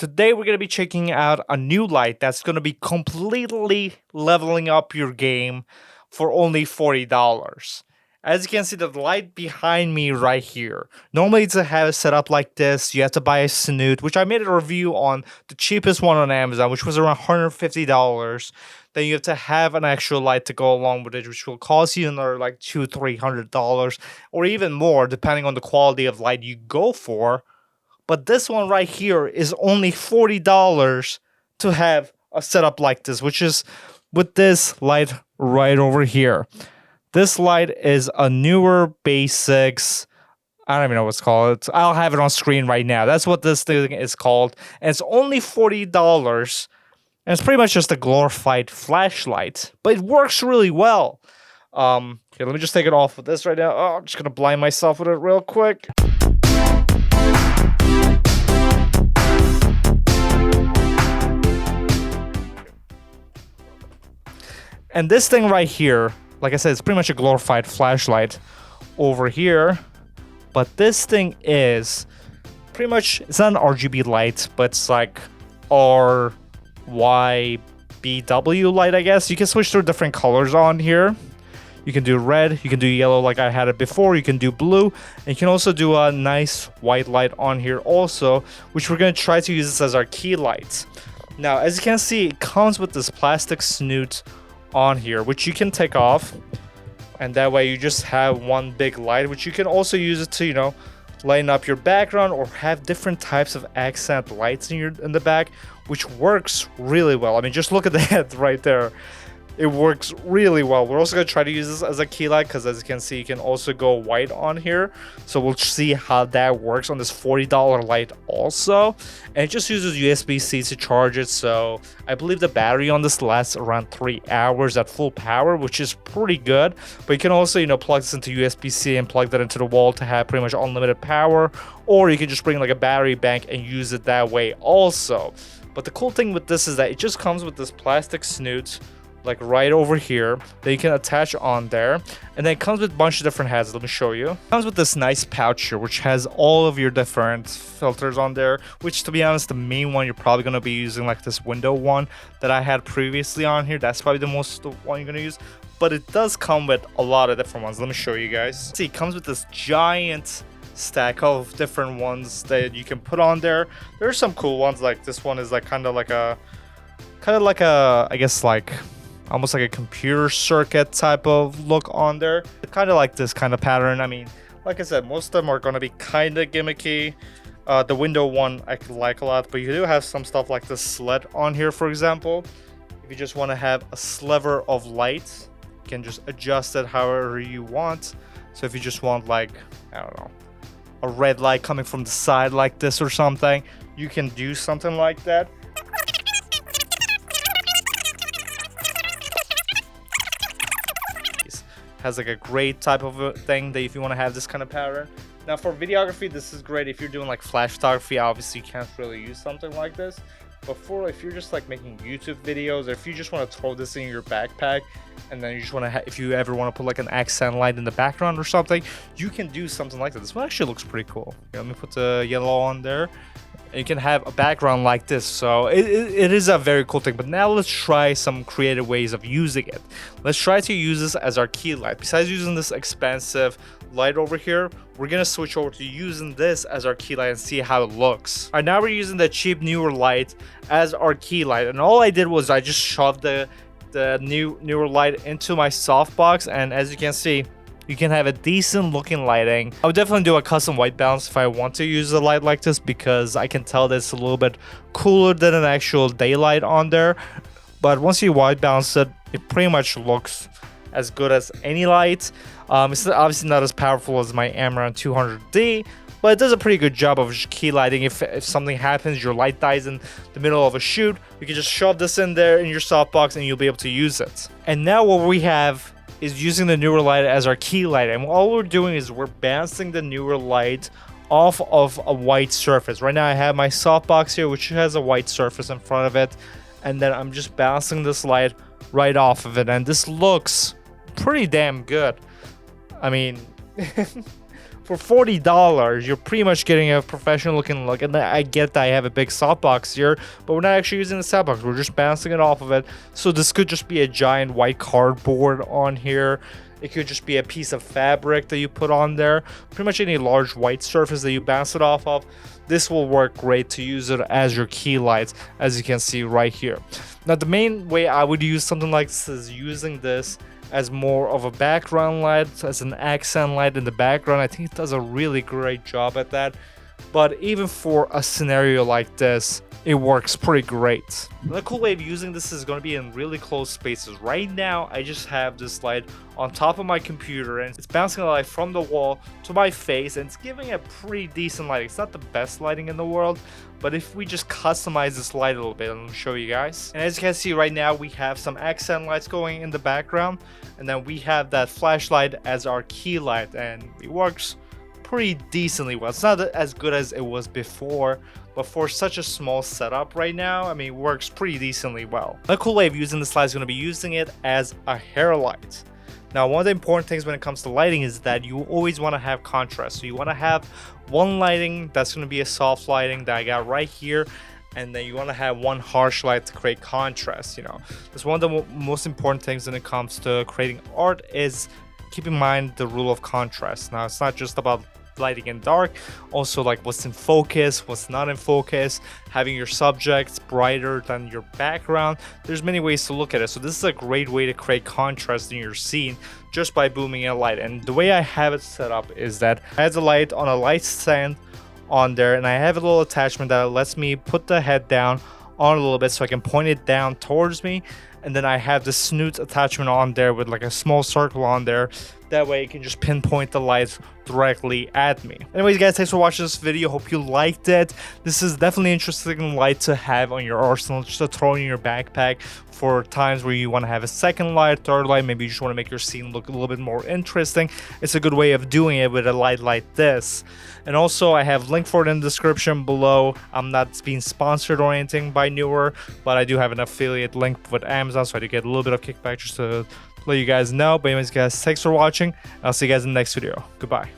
Today we're going to be checking out a new light that's going to be completely leveling up your game for only $40. As you can see, the light behind me right here. Normally to have it set up like this, you have to buy a snoot, which I made a review on the cheapest one on Amazon, which was around $150. Then you have to have an actual light to go along with it, which will cost you another like $200-300 or even more, depending on the quality of light you go for. But this one right here is only $40 to have a setup like this, which is with this light right over here. This light is a newer basics. I don't even know what's called. I'll have it on screen right now. That's what this thing is called. And it's only $40. And it's pretty much just a glorified flashlight. But it works really well. Here, let me just take it off with this right now. Oh, I'm just going to blind myself with it real quick. And this thing right here, like I said, it's pretty much a glorified flashlight over here. But this thing is pretty much, it's not an RGB light, but it's like RYBW light, I guess. You can switch through different colors on here. You can do red, you can do yellow like I had it before, you can do blue, and you can also do a nice white light on here also, which we're going to try to use this as our key light. Now, as you can see, it comes with this plastic snoot on here, which you can take off, and that way you just have one big light, which you can also use it to, you know, lighten up your background or have different types of accent lights in the back, which works really well. I mean, just look at that right there. It works really well. We're also going to try to use this as a key light because, as you can see, you can also go white on here. So we'll see how that works on this $40 light also. And it just uses USB-C to charge it. So I believe the battery on this lasts around 3 hours at full power, which is pretty good. But you can also, you know, plug this into USB-C and plug that into the wall to have pretty much unlimited power. Or you can just bring like a battery bank and use it that way also. But the cool thing with this is that it just comes with this plastic snoot, like right over here, that you can attach on there, and then it comes with a bunch of different heads. Let me show you. It comes with this nice pouch here, which has all of your different filters on there, which, to be honest, the main one you're probably going to be using, like this window one that I had previously on here, that's probably the most one you're going to use. But it does come with a lot of different ones. Let me show you guys. See, it comes with this giant stack of different ones that you can put on there. There are some cool ones, like this one is like kind of like a I guess like almost like a computer circuit type of look on there. Kind of like this kind of pattern. I mean, like I said, most of them are going to be kind of gimmicky. The window one I like a lot, but you do have some stuff like the slit on here, for example. If you just want to have a sliver of light, you can just adjust it however you want. So if you just want, like, I don't know, a red light coming from the side like this or something, you can do something like that. Has like a great type of a thing that if you want to have this kind of pattern. Now for videography, this is great. If you're doing like flash photography, obviously you can't really use something like this. But for if you're just like making YouTube videos, or if you just want to throw this in your backpack, and then you just want to, if you ever want to put like an accent light in the background or something, you can do something like that. This one actually looks pretty cool. Here, let me put the yellow on there. And you can have a background like this, so it is a very cool thing. But now let's try some creative ways of using it. Let's try to use this as our key light. Besides using this expensive light over here, we're gonna switch over to using this as our key light and see how it looks. All right, now we're using the cheap newer light as our key light, and all I did was I just shoved the newer light into my softbox, and as you can see, you can have a decent looking lighting. I would definitely do a custom white balance if I want to use a light like this, because I can tell that it's a little bit cooler than an actual daylight on there. But once you white balance it, it pretty much looks as good as any light. It's obviously not as powerful as my Amaran 200D, but it does a pretty good job of key lighting. If something happens, your light dies in the middle of a shoot, you can just shove this in there in your softbox and you'll be able to use it. And now what we have is using the newer light as our key light, and all we're doing is we're bouncing the newer light off of a white surface. Right now I have my softbox here, which has a white surface in front of it, and then I'm just bouncing this light right off of it, and this looks pretty damn good. I mean, For $40, you're pretty much getting a professional looking look. And I get that I have a big softbox here, but we're not actually using the softbox. We're just bouncing it off of it. So this could just be a giant white cardboard on here. It could just be a piece of fabric that you put on there. Pretty much any large white surface that you bounce it off of. This will work great to use it as your key lights, as you can see right here. Now, the main way I would use something like this is using this as more of a background light, as an accent light in the background. I think it does a really great job at that. But even for a scenario like this, it works pretty great. Another cool way of using this is going to be in really close spaces. Right now, I just have this light on top of my computer, and it's bouncing the light from the wall to my face, and it's giving a pretty decent lighting. It's not the best lighting in the world, but if we just customize this light a little bit, let me show you guys. And as you can see right now, we have some accent lights going in the background, and then we have that flashlight as our key light, and it works pretty decently well. It's not as good as it was before, but for such a small setup right now, I mean, it works pretty decently well. A cool way of using this light is going to be using it as a hair light. Now, one of the important things when it comes to lighting is that you always want to have contrast. So you want to have one lighting that's going to be a soft lighting that I got right here, and then you want to have one harsh light to create contrast. You know, that's one of the most important things when it comes to creating art, is keep in mind the rule of contrast. Now, it's not just about lighting in dark, also like what's in focus, what's not in focus, having your subjects brighter than your background. There's many ways to look at it. So this is a great way to create contrast in your scene just by booming in a light. And the way I have it set up is that I have the light on a light stand on there, and I have a little attachment that lets me put the head down on a little bit so I can point it down towards me. And then I have the snoot attachment on there with like a small circle on there. That way you can just pinpoint the lights directly at me. Anyways, guys, thanks for watching this video. Hope you liked it. This is definitely an interesting light to have on your arsenal, just to throw in your backpack for times where you want to have a second light, third light. Maybe you just want to make your scene look a little bit more interesting. It's a good way of doing it with a light like this. And also, I have link for it in the description below. I'm not being sponsored or anything by Newer, but I do have an affiliate link with Amazon, so I do get a little bit of kickback just to let you guys know. But anyways, guys, thanks for watching. I'll see you guys in the next video. Goodbye.